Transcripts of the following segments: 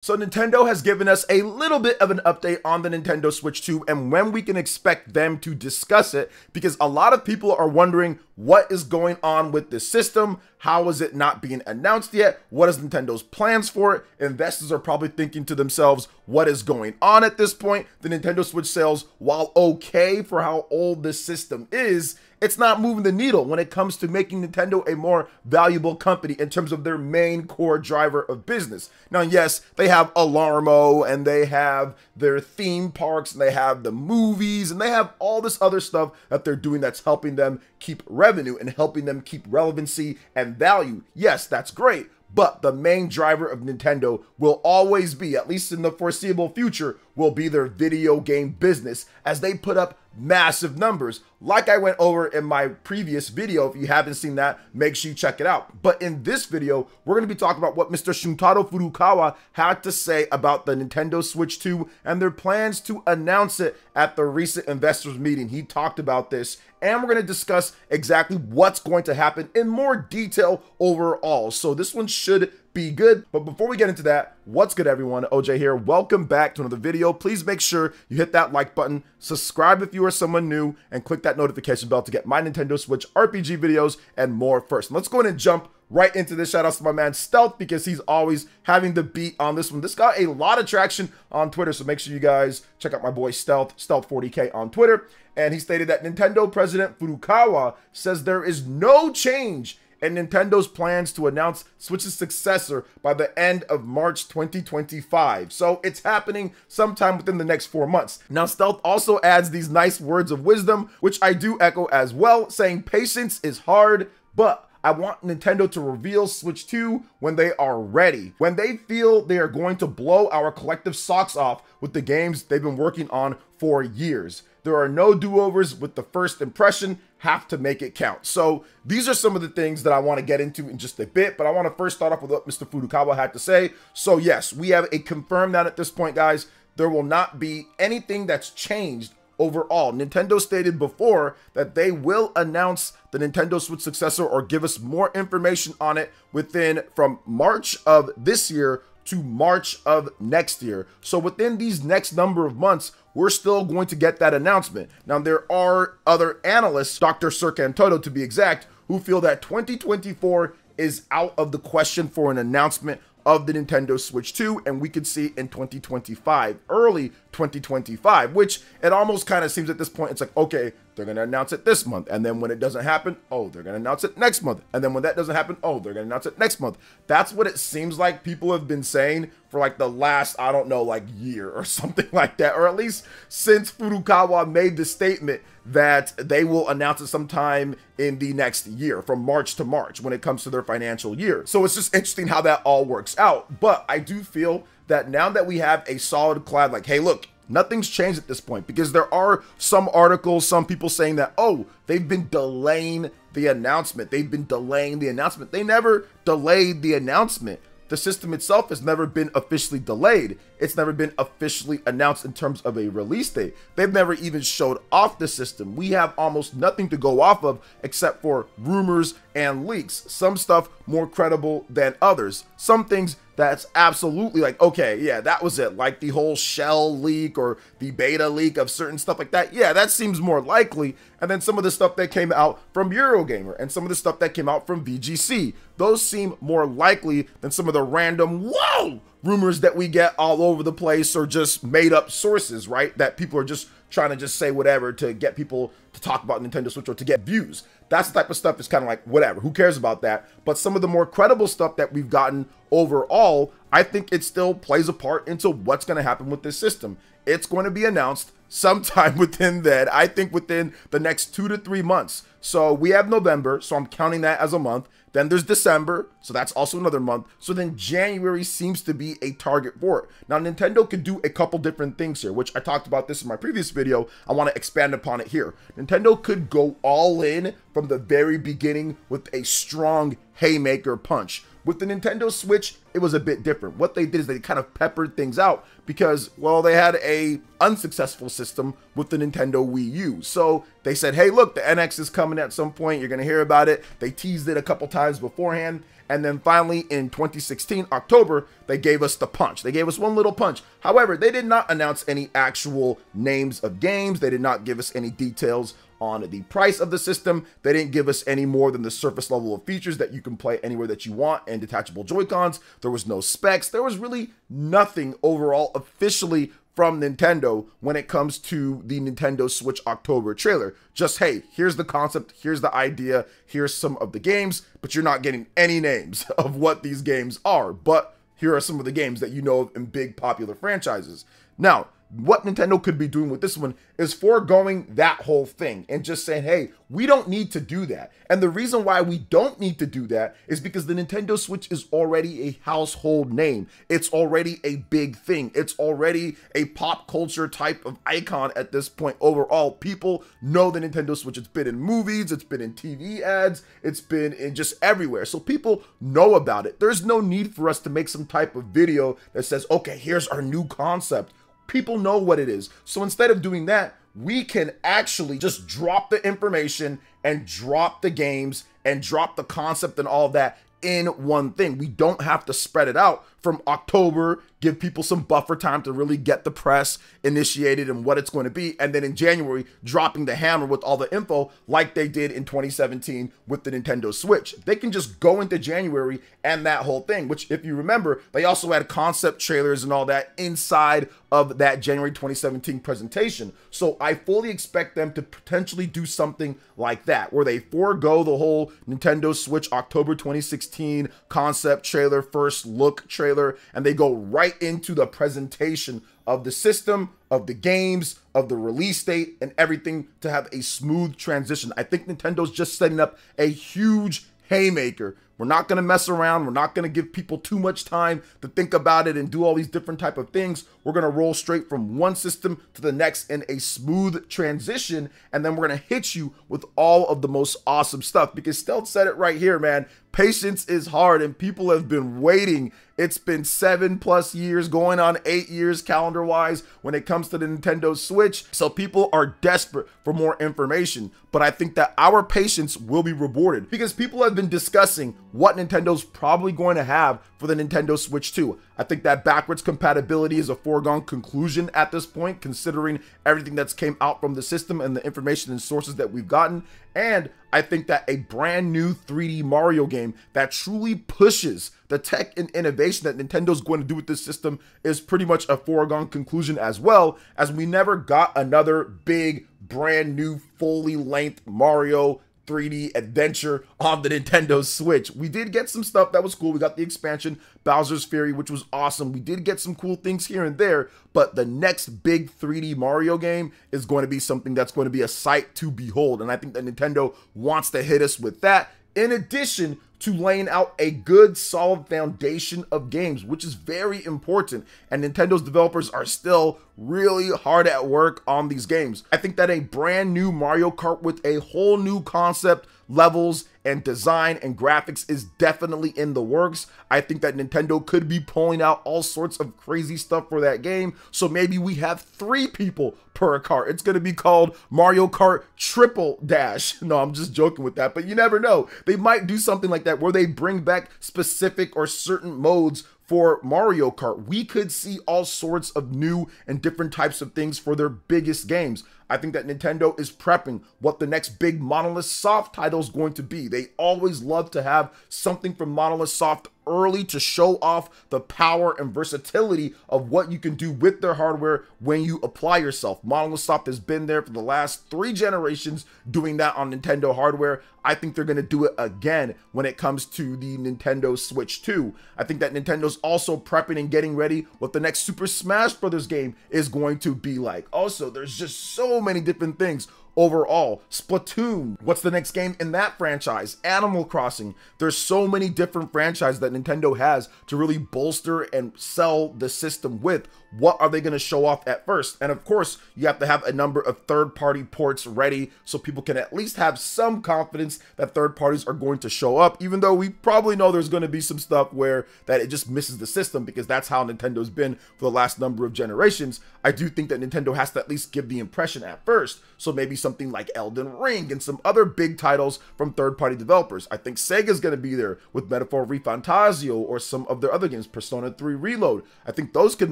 So Nintendo has given us a little bit of an update on the Nintendo Switch 2 and when we can expect them to discuss it, because a lot of people are wondering what is going on with this system. How is it not being announced yet? What is Nintendo's plans for it? Investors are probably thinking to themselves, what is going on at this point? The Nintendo Switch sales, while okay for how old this system is, it's not moving the needle when it comes to making Nintendo a more valuable company in terms of their main core driver of business. Now, yes, they have Alarmo and they have their theme parks and they have the movies and they have all this other stuff that they're doing that's helping them keep revenue and helping them keep relevancy and value. Yes, that's great. But the main driver of Nintendo will always be, at least in the foreseeable future, will be their video game business as they put up massive numbers. Like I went over in my previous video, if you haven't seen that, make sure you check it out. But in this video, we're going to be talking about what Mr. Shuntaro Furukawa had to say about the Nintendo Switch 2 and their plans to announce it at the recent investors meeting. He talked about this, and we're going to discuss exactly what's going to happen in more detail overall. So this one should be good. But before we get into that, what's good, everyone? OJ here. Welcome back to another video. Please make sure you hit that like button, subscribe if you are someone new, and click that notification bell to get my Nintendo Switch RPG videos and more first. Let's go ahead and jump right into this. Shout out to my man Stealth, because he's always having the beat on this one. This got a lot of traction on Twitter, so make sure you guys check out my boy Stealth40K on Twitter. And he stated that Nintendo President Furukawa says there is no change in Nintendo's plans to announce Switch's successor by the end of March 2025. So it's happening sometime within the next 4 months. Now, Stealth also adds these nice words of wisdom, which I do echo as well, saying patience is hard, but I want Nintendo to reveal Switch 2 when they are ready, when they feel they are going to blow our collective socks off with the games they've been working on for years. There are no do-overs with the first impression, have to make it count. So these are some of the things that I want to get into in just a bit, but I want to first start off with what Mr. Furukawa had to say. So yes, we have a confirmed that at this point, guys, there will not be anything that's changed overall. Nintendo stated before that they will announce the Nintendo Switch successor or give us more information on it within from March of this year to March of next year. So within these next number of months, we're still going to get that announcement. Now, there are other analysts, Dr. Sir Cantoto to be exact, who feel that 2024 is out of the question for an announcement of the Nintendo Switch 2, and we could see in 2025, early 2025, which it almost kind of seems at this point, it's like, okay, they're going to announce it this month, and then when it doesn't happen, oh, they're going to announce it next month, and then when that doesn't happen, oh, they're going to announce it next month. That's what it seems like people have been saying for like the last, I don't know, like year or something like that, or at least since Furukawa made the statement that they will announce it sometime in the next year, from March to March, when it comes to their financial year. So it's just interesting how that all works out. But I do feel that now that we have a solid cloud, like, hey, look, nothing's changed at this point, because there are some articles, some people saying that, oh, they've been delaying the announcement. They've been delaying the announcement. They never delayed the announcement. The system itself has never been officially delayed. It's never been officially announced in terms of a release date. They've never even showed off the system. We have almost nothing to go off of except for rumors and leaks. Some stuff more credible than others. Some things that's absolutely like, okay, yeah, that was it. Like the whole shell leak or the beta leak of certain stuff like that. Yeah, that seems more likely. And then some of the stuff that came out from Eurogamer and some of the stuff that came out from VGC, those seem more likely than some of the random, whoa, rumors that we get all over the place, or just made up sources, right? That people are just trying to just say whatever to get people to talk about Nintendo Switch or to get views. That's the type of stuff is kind of like, whatever, who cares about that? But some of the more credible stuff that we've gotten overall, I think it still plays a part into what's going to happen with this system. It's going to be announced sometime within that, I think within the next 2 to 3 months. So we have November, so I'm counting that as a month. Then there's December, so that's also another month. So then January seems to be a target for it. Now, Nintendo could do a couple different things here, which I talked about this in my previous video. I want to expand upon it here. Nintendo could go all in from the very beginning with a strong haymaker punch. With the Nintendo Switch, it was a bit different. What they did is they kind of peppered things out because, well, they had a unsuccessful system with the Nintendo Wii U. So they said, hey, look, the NX is coming at some point. You're going to hear about it. They teased it a couple times beforehand. And then finally in 2016, October, they gave us the punch. They gave us one little punch. However, they did not announce any actual names of games. They did not give us any details on the price of the system. They didn't give us any more than the surface level of features that you can play anywhere that you want and detachable Joy-Cons. There was no specs. There was really nothing overall officially from Nintendo when it comes to the Nintendo Switch October trailer. Just, hey, here's the concept, here's the idea, here's some of the games, but you're not getting any names of what these games are. But here are some of the games that you know of in big popular franchises. Now, what Nintendo could be doing with this one is foregoing that whole thing and just saying, hey, we don't need to do that. And the reason why we don't need to do that is because the Nintendo Switch is already a household name. It's already a big thing. It's already a pop culture type of icon at this point. Overall, people know the Nintendo Switch. It's been in movies, it's been in TV ads, it's been in just everywhere. So people know about it. There's no need for us to make some type of video that says, okay, here's our new concept. People know what it is. So instead of doing that, we can actually just drop the information and drop the games and drop the concept and all of that in one thing. We don't have to spread it out from October, give people some buffer time to really get the press initiated and what it's going to be, and then in January dropping the hammer with all the info like they did in 2017 with the Nintendo Switch. They can just go into January and that whole thing, which if you remember, they also had concept trailers and all that inside of that January 2017 presentation. So I fully expect them to potentially do something like that, where they forego the whole Nintendo Switch October 2016 concept trailer, first look trailer, and they go right into the presentation of the system, of the games, of the release date, and everything to have a smooth transition. I think Nintendo's just setting up a huge haymaker. We're not going to mess around. We're not going to give people too much time to think about it and do all these different type of things. We're going to roll straight from one system to the next in a smooth transition. And then we're going to hit you with all of the most awesome stuff, because Stealth said it right here, man. Patience is hard and people have been waiting. It's been 7+ years, going on 8 years calendar wise when it comes to the Nintendo Switch. So people are desperate for more information, but I think that our patience will be rewarded, because people have been discussing what Nintendo's probably going to have for the Nintendo Switch 2. I think that backwards compatibility is a foregone conclusion at this point, considering everything that's came out from the system and the information and sources that we've gotten. And I think that a brand new 3D Mario game that truly pushes the tech and innovation that Nintendo's going to do with this system is pretty much a foregone conclusion, as well as we never got another big brand new fully length Mario 3D adventure on the Nintendo Switch. We did get some stuff that was cool. We got the expansion Bowser's Fury, which was awesome. We did get some cool things here and there, but the next big 3D Mario game is going to be something that's going to be a sight to behold, and I think that Nintendo wants to hit us with that, in addition to laying out a good solid foundation of games, which is very important. And Nintendo's developers are still really hard at work on these games. I think that a brand new Mario Kart with a whole new concept, levels, and design and graphics is definitely in the works. I think that Nintendo could be pulling out all sorts of crazy stuff for that game. So maybe we have 3 people per kart. It's going to be called Mario Kart Triple Dash. No, I'm just joking with that, but you never know. They might do something like that where they bring back specific or certain modes for Mario Kart. We could see all sorts of new and different types of things for their biggest games. I think that Nintendo is prepping what the next big Monolith Soft title is going to be. They always love to have something from Monolith Soft early to show off the power and versatility of what you can do with their hardware when you apply yourself. Monolith Soft has been there for the last 3 generations doing that on Nintendo hardware. I think they're going to do it again when it comes to the Nintendo Switch 2. I think that Nintendo's also prepping and getting ready what the next Super Smash Bros. Game is going to be like. Also, there's just so many different things. Overall, Splatoon, what's the next game in that franchise? Animal Crossing. There's so many different franchises that Nintendo has to really bolster and sell the system with. What are they going to show off at first? And of course, you have to have a number of third-party ports ready so people can at least have some confidence that third parties are going to show up, even though we probably know there's going to be some stuff where that it just misses the system, because that's how Nintendo's been for the last number of generations. I do think that Nintendo has to at least give the impression at first, so maybe some something like Elden Ring and some other big titles from third-party developers. I think Sega's going to be there with Metaphor Refantasio or some of their other games, Persona 3 Reload. I think those could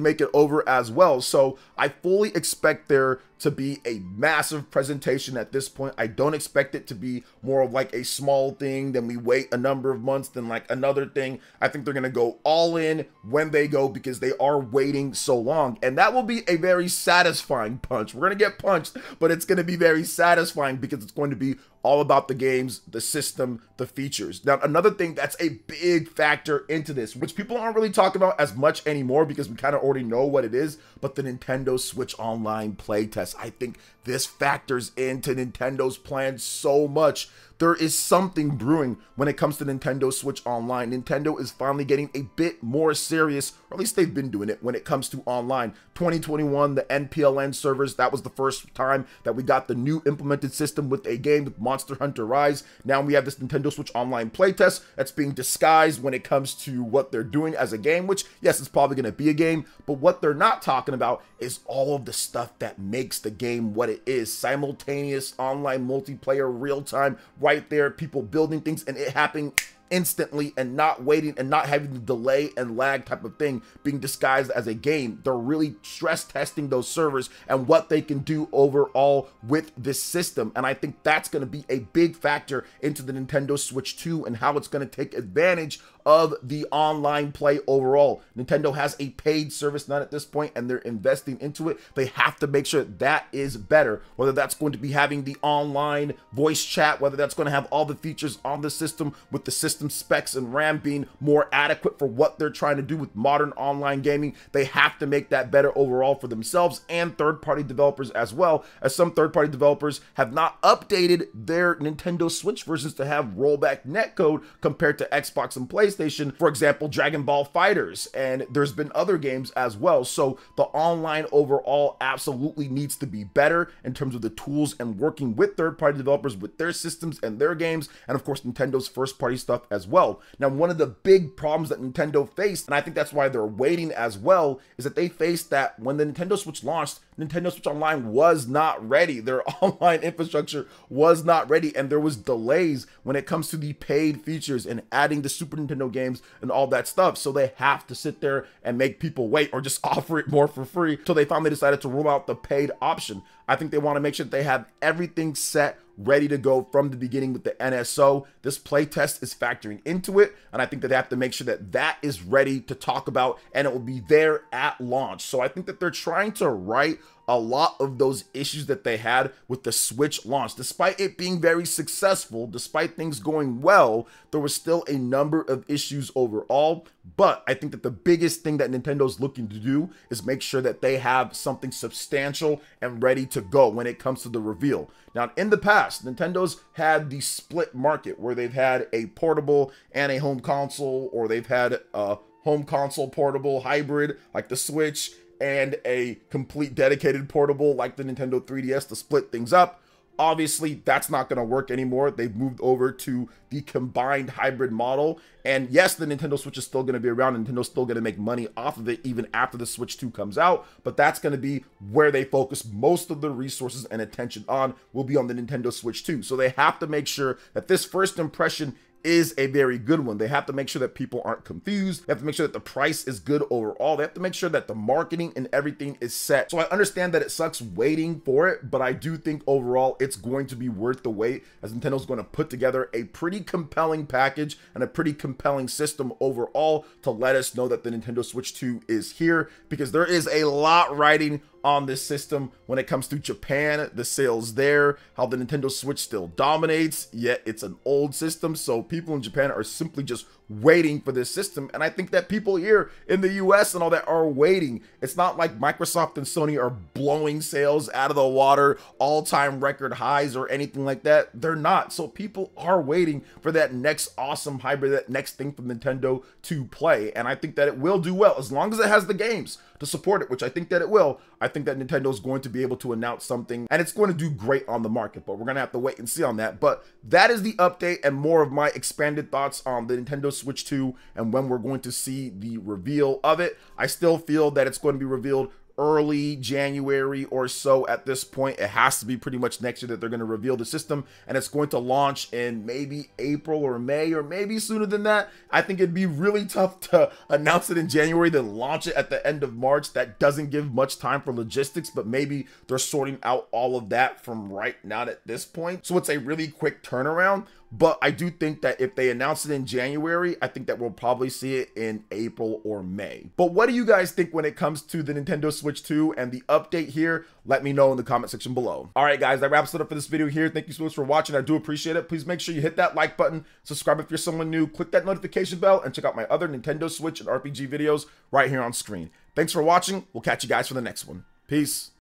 make it over as well. So I fully expect there to be a massive presentation at this point. I don't expect it to be more of like a small thing, then we wait a number of months, then like another thing. I think they're going to go all in when they go because they are waiting so long. And that will be a very satisfying punch. We're going to get punched, but it's going to be very satisfying because it's going to be all about the games, the system, the features. Now, another thing that's a big factor into this, which people aren't really talking about as much anymore because we kind of already know what it is, but the Nintendo Switch Online playtest. I think this factors into Nintendo's plan so much. There is something brewing when it comes to Nintendo Switch Online. Nintendo is finally getting a bit more serious, or at least they've been doing it when it comes to online. 2021, the NPLN servers, that was the first time that we got the new implemented system with a game with Monster Hunter Rise. Now we have this Nintendo Switch Online playtest that's being disguised when it comes to what they're doing as a game, which, yes, it's probably going to be a game, but what they're not talking about is all of the stuff that makes the game what it is. Simultaneous online multiplayer, real-time, right there, people building things and it happening instantly and not waiting and not having the delay and lag type of thing being disguised as a game. They're really stress testing those servers and what they can do overall with this system. And I think that's going to be a big factor into the Nintendo Switch 2 and how it's going to take advantage of the online play overall. Nintendo has a paid service now at this point and they're investing into it. They have to make sure that is better, whether that's going to be having the online voice chat, whether that's going to have all the features on the system with the system specs and RAM being more adequate for what they're trying to do with modern online gaming. They have to make that better overall for themselves and third-party developers as well, as some third-party developers have not updated their Nintendo Switch versions to have rollback netcode compared to Xbox and PlayStation. For example, Dragon Ball Fighters, and there's been other games as well. So the online overall absolutely needs to be better in terms of the tools and working with third-party developers with their systems and their games, and of course Nintendo's first-party stuff as well. Now, one of the big problems that Nintendo faced, and I think that's why they're waiting as well, is that they faced that when the Nintendo Switch launched, Nintendo Switch Online was not ready. Their online infrastructure was not ready, and there was delays when it comes to the paid features and adding the Super Nintendo games and all that stuff. So they have to sit there and make people wait or just offer it more for free until they finally decided to roll out the paid option. I think they want to make sure that they have everything set, ready to go from the beginning with the NSO. This playtest is factoring into it, and I think that they have to make sure that that is ready to talk about, and it will be there at launch. So I think that they're trying to right a lot of those issues that they had with the Switch launch. Despite it being very successful, despite things going well, there was still a number of issues overall. But I think that the biggest thing that Nintendo's looking to do is make sure that they have something substantial and ready to go when it comes to the reveal. Now, in the past, Nintendo's had the split market where they've had a portable and a home console, or they've had a home console portable hybrid like the Switch, and a complete dedicated portable like the Nintendo 3DS to split things up. Obviously, that's not going to work anymore. They've moved over to the combined hybrid model. And yes, the Nintendo Switch is still going to be around. Nintendo's still going to make money off of it even after the Switch 2 comes out. But that's going to be where they focus most of the resources and attention on, will be on the Nintendo Switch 2. So they have to make sure that this first impression is a very good one. They have to make sure that people aren't confused. They have to make sure that the price is good overall. They have to make sure that the marketing and everything is set. So I understand that it sucks waiting for it, but I do think overall it's going to be worth the wait, as Nintendo's going to put together a pretty compelling package and a pretty compelling system overall to let us know that the Nintendo Switch 2 is here, because there is a lot riding on this system when it comes to Japan, the sales there, how the Nintendo Switch still dominates, yet it's an old system, so people in Japan are simply just waiting for this system. And I think that people here in the US and all that are waiting. It's not like Microsoft and Sony are blowing sales out of the water, all-time record highs or anything like that. They're not. So people are waiting for that next awesome hybrid, that next thing from Nintendo to play. And I think that it will do well as long as it has the games to support it, which I think that it will. I think that Nintendo is going to be able to announce something, and it's going to do great on the market, but we're going to have to wait and see on that. But that is the update and more of my expanded thoughts on the Nintendo Switch 2 and when we're going to see the reveal of it. I still feel that it's going to be revealed early January or so at this point. It has to be pretty much next year that they're going to reveal the system, and it's going to launch in maybe April or May, or maybe sooner than that. I think it'd be really tough to announce it in January, then launch it at the end of March. That doesn't give much time for logistics, but maybe they're sorting out all of that from right now at this point. So it's a really quick turnaround. But I do think that if they announce it in January, I think that we'll probably see it in April or May. But what do you guys think when it comes to the Nintendo Switch 2 and the update here? Let me know in the comment section below. All right, guys, that wraps it up for this video here. Thank you so much for watching. I do appreciate it. Please make sure you hit that like button, subscribe if you're someone new, click that notification bell, and check out my other Nintendo Switch and RPG videos right here on screen. Thanks for watching. We'll catch you guys for the next one. Peace.